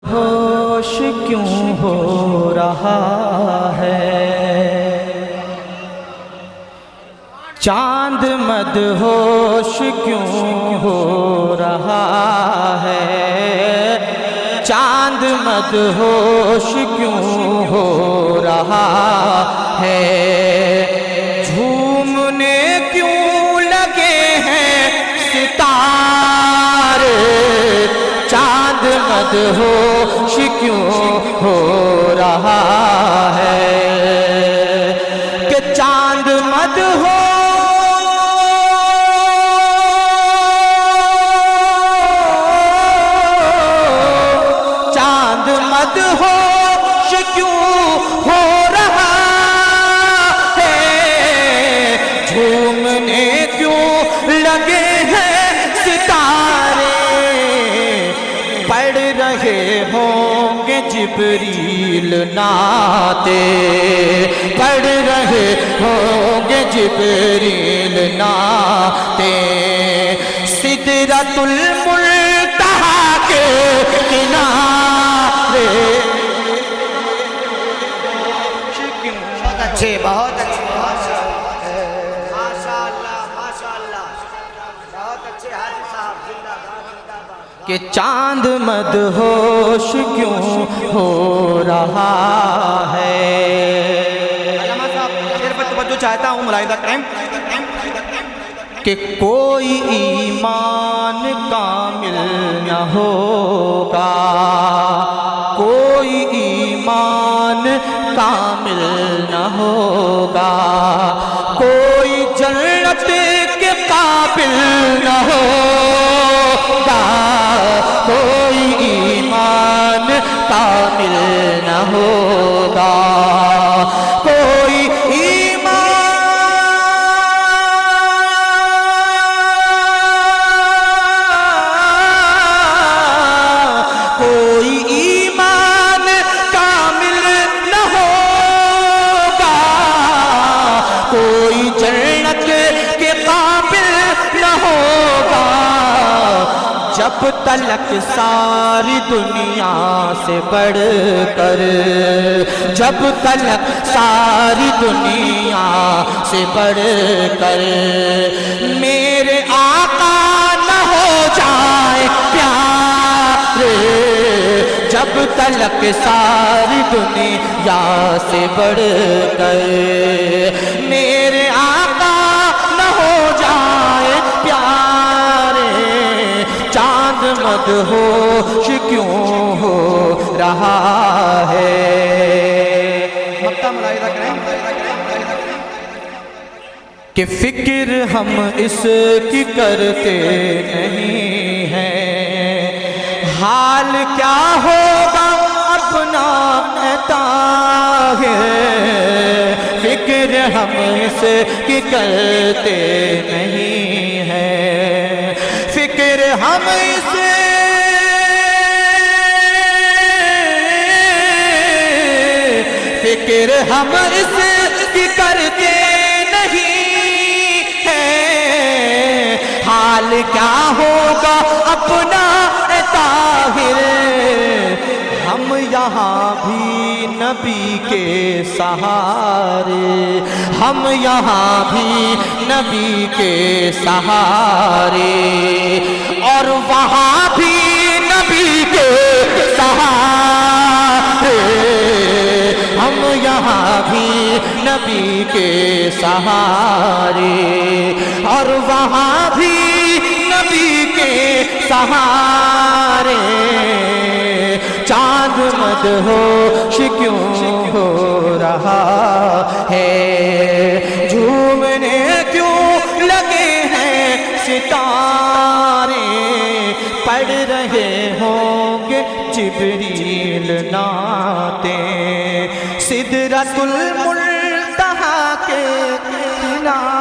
ہوش کیوں ہو رہا ہے، چاند مدہوش کیوں ہو رہا ہے، چاند مدہوش کیوں ہو رہا ہے، جھومنے کیوں لگے ہیں ستارے، چاند مدہوش کیوں ہو رہا ہے کہ چاند مدہوش کیوں ہو رہا ہے، جھومنے کیوں لگے ہیں ستارے، پڑھ رہے ہوں گے جبریل نعتیں، پڑھ رہے ہوں گے جبریل نعتیں، سدرۃ المنتہا کے کنارے، بہت اچھے ماشاءاللہ ماشاءاللہ، بہت اچھے حاجی صاحب، زندہ باد کہ چاند مدہوش کیوں ہو رہا ہے۔ علامہ صاحب شیر پر توجہ چاہتا ہوں، ملاحظہ کریں کہ کوئی ایمان کامل نہ ہوگا، کوئی ایمان کامل نہ ہوگا، کوئی جنت کے قابل نہ ہوگا، کوئی ایمان کامل نہ ہوگا، کوئی جب تلک ساری دنیا سے بڑھ کر، جب تلک ساری دنیا سے بڑھ کر میرے آقا نہ ہو جائے پیارے، جب تلک ساری دنیا سے بڑھ کر میرے آقا نہ ہو جائے پیارے، چاند مدہوش کیوں ہو رہا ہے۔ مقطع ملاحظہ کریں کہ فکر ہم اس کی کرتے نہیں ہیں، حال کیا ہوگا اپنا طاہر، فکر ہم اس کی کرتے نہیں ہیں، فکر ہم اس فکر ہم اس کی کرتے نہیں ہیں، حال کیا ہوگا اپنا طاہر، ہم یہاں بھی نبی کے سہارے، ہم یہاں بھی نبی کے سہارے، اور وہاں بھی نبی کے سہارے، ہم یہاں بھی نبی کے سہارے، اور وہاں بھی نبی کے سہارے، چاند مدہوش کیوں ہو رہا ہے، جھومنے کیوں لگے ہیں ستارے، پڑھ رہے ہوں گے جبریل نعتیں، سدرۃ المنتہا کے کنارے۔